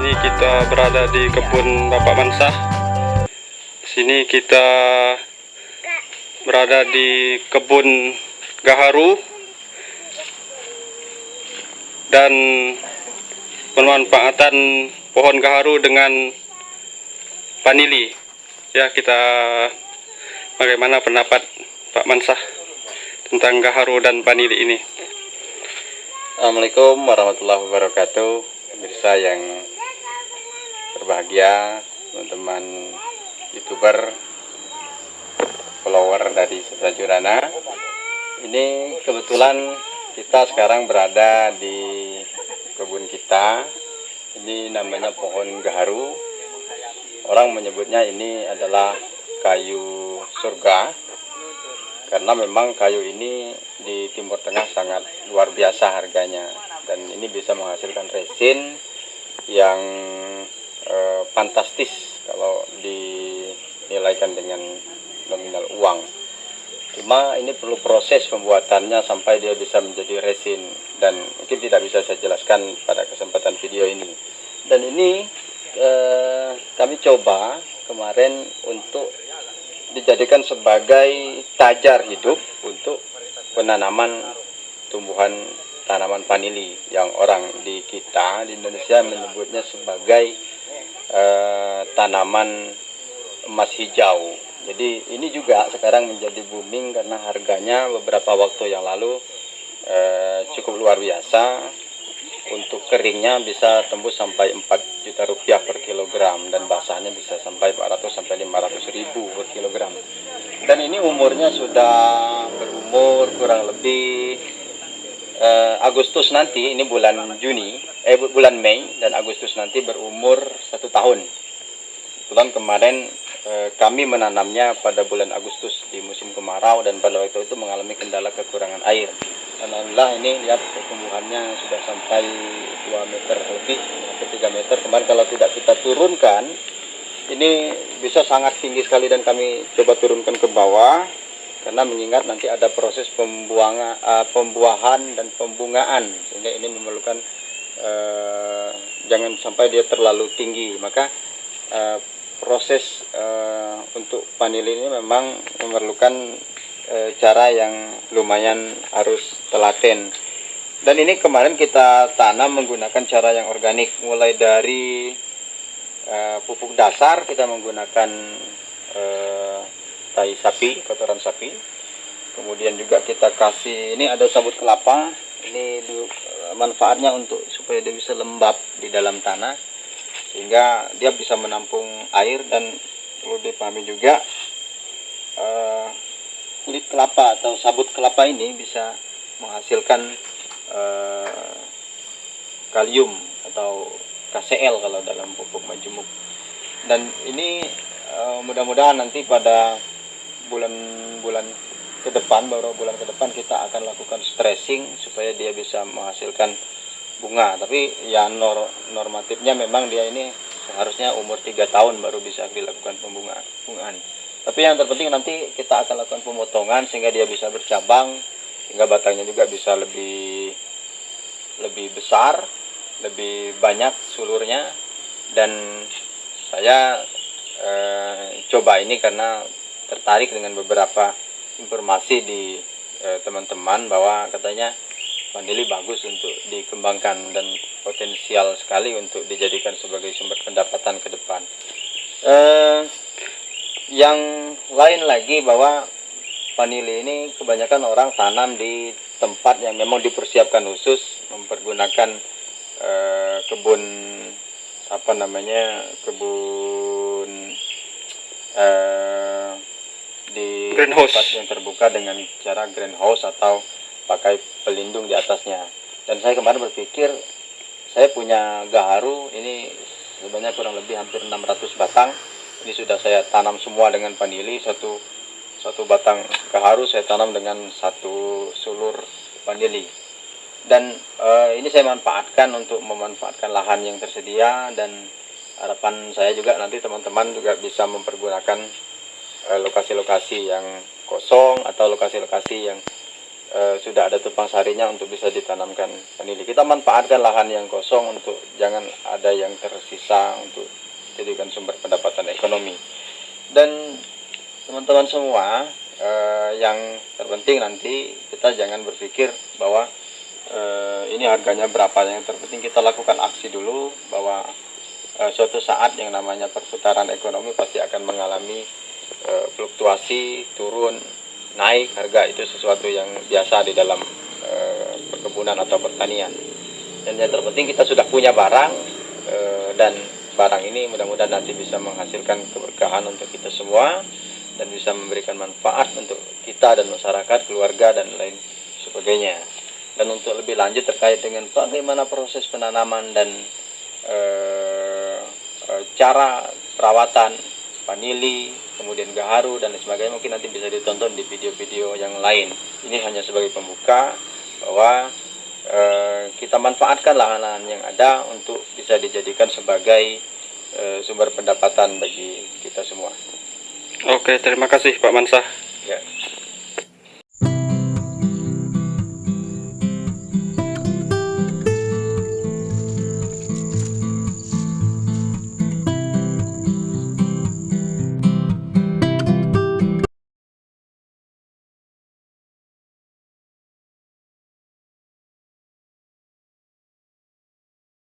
Ini kita berada di kebun Bapak Mansah. Sini kita berada di kebun gaharu dan pemanfaatan pohon gaharu dengan vanili. Ya, kita bagaimana pendapat Pak Mansah tentang gaharu dan vanili ini? Assalamualaikum warahmatullahi wabarakatuh. Pemirsa yang berbahagia, teman-teman YouTuber, follower dari Sastra Jurana. Ini kebetulan kita sekarang berada di kebun kita. Ini namanya pohon gaharu. Orang menyebutnya ini adalah kayu surga, karena memang kayu ini di Timur Tengah sangat luar biasa harganya, dan ini bisa menghasilkan resin yang fantastis kalau dinilaikan dengan nominal uang. Cuma ini perlu proses pembuatannya sampai dia bisa menjadi resin, dan itu tidak bisa saya jelaskan pada kesempatan video ini. Dan ini kami coba kemarin untuk dijadikan sebagai tajar hidup untuk penanaman tumbuhan tanaman vanili yang orang di Indonesia menyebutnya sebagai tanaman emas hijau. Jadi ini juga sekarang menjadi booming karena harganya beberapa waktu yang lalu cukup luar biasa. Untuk keringnya bisa tembus sampai 4 juta rupiah per kilogram, dan basahnya bisa sampai 400 sampai 500 ribu per kilogram. Dan ini umurnya sudah berumur kurang lebih Agustus nanti, ini bulan bulan Mei, dan Agustus nanti berumur 1 tahun. Kebetulan kemarin kami menanamnya pada bulan Agustus di musim kemarau, dan pada waktu itu mengalami kendala kekurangan air. Alhamdulillah ini lihat pertumbuhannya sudah sampai 2 meter lebih, hampir 3 meter. Kemarin kalau tidak kita turunkan, ini bisa sangat tinggi sekali, dan kami coba turunkan ke bawah karena mengingat nanti ada proses pembuahan dan pembungaan, sehingga ini memerlukan jangan sampai dia terlalu tinggi. Maka proses untuk vanili ini memang memerlukan cara yang lumayan harus telaten. Dan ini kemarin kita tanam menggunakan cara yang organik, mulai dari pupuk dasar kita menggunakan tai sapi, kotoran sapi. Kemudian juga kita kasih, ini ada sabut kelapa. Ini manfaatnya untuk supaya dia bisa lembab di dalam tanah, sehingga dia bisa menampung air. Dan perlu dipahami juga kulit kelapa atau sabut kelapa ini bisa menghasilkan kalium atau KCl kalau dalam pupuk majemuk. Dan ini mudah-mudahan nanti pada bulan-bulan ke depan, beberapa bulan ke depan kita akan lakukan stressing supaya dia bisa menghasilkan bunga. Tapi ya normatifnya memang dia ini seharusnya umur 3 tahun baru bisa dilakukan pembungaan. Tapi yang terpenting nanti kita akan lakukan pemotongan sehingga dia bisa bercabang, sehingga batangnya juga bisa lebih besar, lebih banyak sulurnya. Dan saya coba ini karena tertarik dengan beberapa informasi di teman-teman bahwa katanya vanili bagus untuk dikembangkan dan potensial sekali untuk dijadikan sebagai sumber pendapatan ke depan. Yang lain lagi bahwa vanili ini kebanyakan orang tanam di tempat yang memang dipersiapkan khusus, mempergunakan kebun di Greenhouse. tempat yang terbuka dengan cara greenhouse atau pakai pelindung di atasnya. Dan saya kemarin berpikir, saya punya gaharu ini sebanyak kurang lebih hampir 600 batang. Ini sudah saya tanam semua dengan vanili. Satu batang gaharu saya tanam dengan 1 sulur vanili. Dan ini saya manfaatkan untuk memanfaatkan lahan yang tersedia, dan harapan saya juga nanti teman-teman juga bisa mempergunakan lokasi-lokasi yang kosong atau lokasi-lokasi yang sudah ada tupang sarinya untuk bisa ditanamkan vanili. Kita manfaatkan lahan yang kosong untuk jangan ada yang tersisa untuk jadikan sumber pendapatan ekonomi. Dan teman-teman semua, yang terpenting nanti kita jangan berpikir bahwa ini harganya berapa. Yang terpenting kita lakukan aksi dulu, bahwa suatu saat yang namanya perputaran ekonomi pasti akan mengalami fluktuasi, turun, naik harga. Itu sesuatu yang biasa di dalam perkebunan atau pertanian. Dan yang terpenting kita sudah punya barang, dan barang ini mudah-mudahan nanti bisa menghasilkan keberkahan untuk kita semua dan bisa memberikan manfaat untuk kita dan masyarakat, keluarga, dan lain sebagainya. Dan untuk lebih lanjut terkait dengan bagaimana proses penanaman dan cara perawatan vanili, kemudian gaharu dan lain sebagainya, mungkin nanti bisa ditonton di video-video yang lain. Ini hanya sebagai pembuka bahwa kita manfaatkan lahan-lahan yang ada untuk bisa dijadikan sebagai sumber pendapatan bagi kita semua. Oke, terima kasih Pak Mansah. Ya.